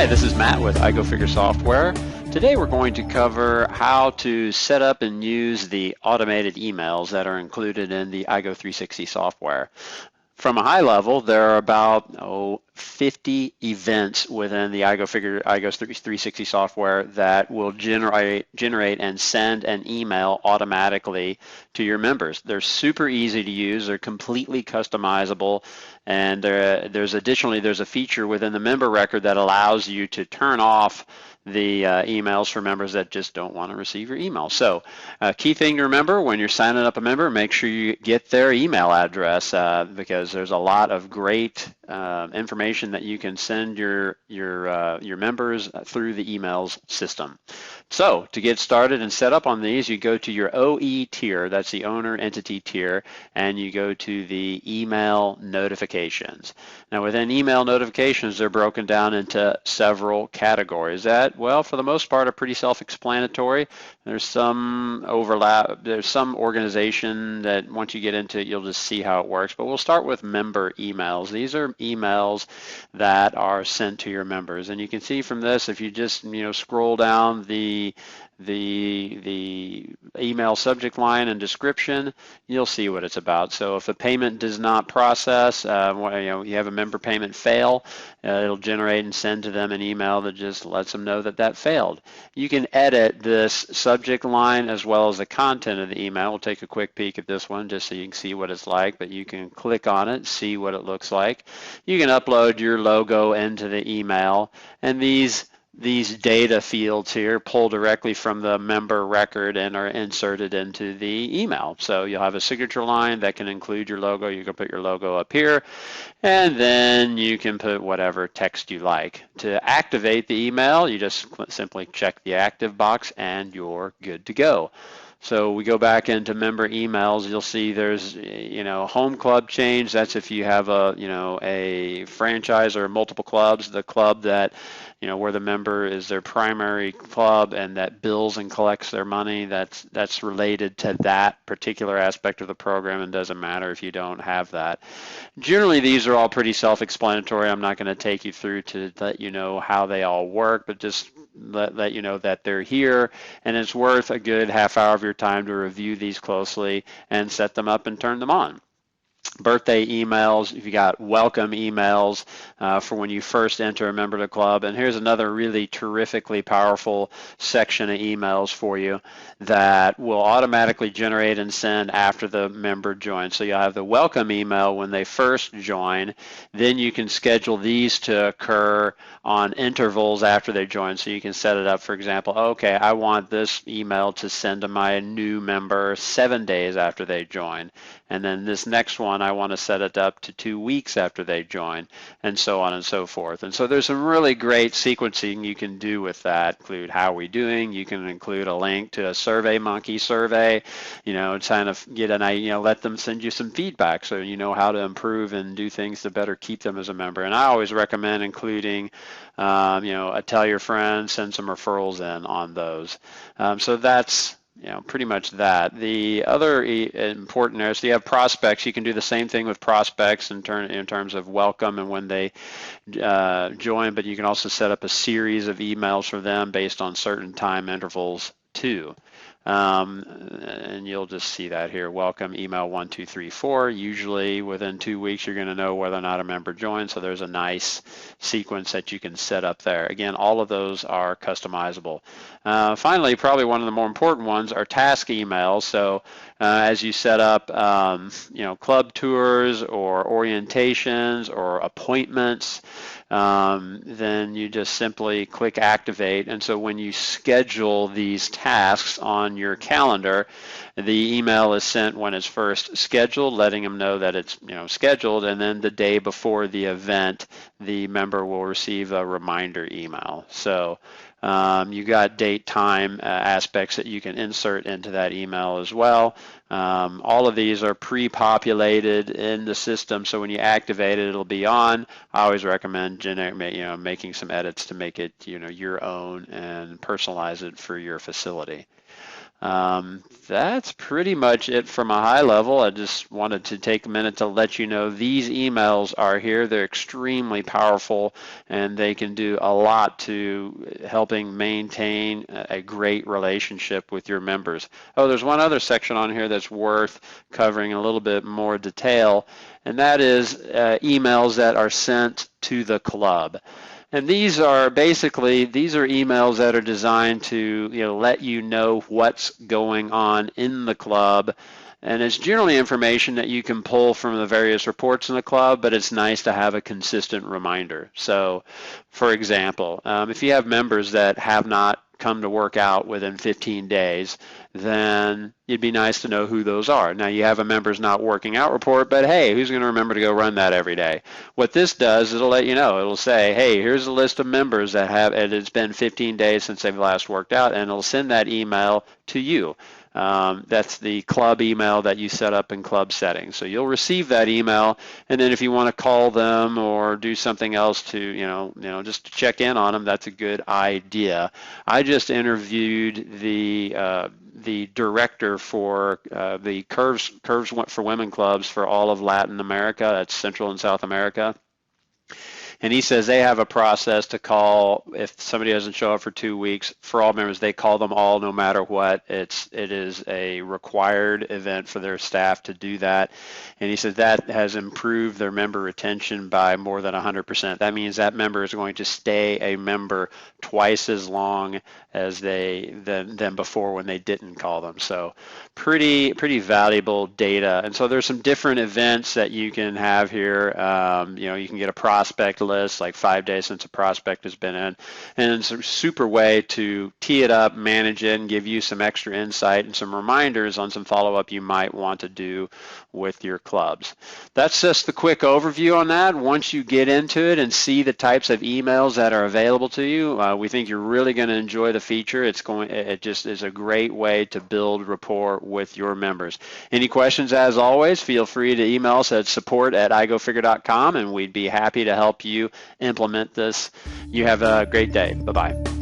Hi, this is Matt with iGo Software. Today we're going to cover how to set up and use the automated emails that are included in the iGo360 software. From a high level, there are about 50 events within the iGo360 software that will generate and send an email automatically to your members. They're super easy to use. They're completely customizable. And there's a feature within the member record that allows you to turn off the emails for members that just don't want to receive your email. So key thing to remember when you're signing up a member, make sure you get their email address because there's a lot of great information that you can send your members through the emails system. So to get started and set up on these, you go to your OE tier, that's the owner entity tier, and you go to the email notifications. Now within email notifications, they're broken down into several categories that, well, for the most part are pretty self-explanatory. There's some overlap, there's some organization that once you get into it, you'll just see how it works, but we'll start with member emails. These are emails that are sent to your members, and you can see from this, if you just scroll down the email subject line and description, you'll see what it's about. So if a payment does not process, you have a member payment fail, it'll generate and send to them an email that just lets them know that that failed. You can edit this subject line as well as the content of the email. We'll take a quick peek at this one just so you can see what it's like, but you can click on it, see what it looks like. You can upload your logo into the email, and these data fields here pull directly from the member record and are inserted into the email. So you'll have a signature line that can include your logo. You can put your logo up here, and then you can put whatever text you like. To activate the email, you just simply check the active box and you're good to go. So we go back into member emails, you'll see there's, home club change. That's if you have a franchise or multiple clubs, the club that, where the member is their primary club and that bills and collects their money, that's related to that particular aspect of the program and doesn't matter if you don't have that. Generally, these are all pretty self-explanatory. I'm not going to take you through to let you know how they all work, but just let you know that they're here, and it's worth a good half hour of your time to review these closely and set them up and turn them on. Birthday emails, if you got welcome emails for when you first enter a member of the club. And here's another really terrifically powerful section of emails for you that will automatically generate and send after the member joins. So you'll have the welcome email when they first join. Then you can schedule these to occur on intervals after they join. So you can set it up, for example, okay, I want this email to send to my new member 7 days after they join. And then this next one, I want to set it up to 2 weeks after they join, and so on and so forth. And so there's some really great sequencing you can do with that. Include how we doing. You can include a link to a SurveyMonkey survey, kind of get an idea, let them send you some feedback so you know how to improve and do things to better keep them as a member. And I always recommend including, tell your friends, send some referrals in on those. So that's pretty much that. The other important areas, so you have prospects. You can do the same thing with prospects in terms of welcome and when they join, but you can also set up a series of emails for them based on certain time intervals too. And you'll just see that here. Welcome email 1, 2, 3, 4. Usually within 2 weeks you're going to know whether or not a member joined, so there's a nice sequence that you can set up there. Again, all of those are customizable. Finally, probably one of the more important ones are task emails. So as you set up club tours or orientations or appointments, then you just simply click activate. And so when you schedule these tasks on your calendar, the email is sent when it's first scheduled, letting them know that it's scheduled, and then the day before the event, the member will receive a reminder email. So you got date, time aspects that you can insert into that email as well. All of these are pre-populated in the system, so when you activate it, it'll be on. I always recommend making some edits to make it your own and personalize it for your facility. That's pretty much it from a high level. I just wanted to take a minute to let you know these emails are here. They're extremely powerful and they can do a lot to helping maintain a great relationship with your members. Oh, there's one other section on here that's worth covering in a little bit more detail, and that is emails that are sent to the club. And these are emails that are designed to let you know what's going on in the club. And it's generally information that you can pull from the various reports in the club, but it's nice to have a consistent reminder. So, for example, if you have members that have not come to work out within 15 days, then it'd be nice to know who those are. Now you have a members not working out report, but hey, who's going to remember to go run that every day? What this does, it'll let you know. It'll say, hey, here's a list of members that have, and it's been 15 days since they've last worked out, and it'll send that email to you. That's the club email that you set up in club settings. So you'll receive that email, and then if you want to call them or do something else to, just to check in on them, that's a good idea. I just interviewed the director for the Curves for Women clubs for all of Latin America. That's Central and South America. And he says they have a process to call if somebody doesn't show up for 2 weeks. For all members, they call them all no matter what. It is a required event for their staff to do that. And he says that has improved their member retention by more than 100%. That means that member is going to stay a member twice as long as than before when they didn't call them. So pretty valuable data. And so there's some different events that you can have here. You can get a prospect list, like 5 days since a prospect has been in, and it's a super way to tee it up, manage it, and give you some extra insight and some reminders on some follow-up you might want to do with your clubs. That's just the quick overview on that. Once you get into it and see the types of emails that are available to you, we think you're really going to enjoy the feature. It just is a great way to build rapport with your members. Any questions, as always, feel free to email us at support@igofigure.com, and we'd be happy to help you implement this. You have a great day. Bye-bye.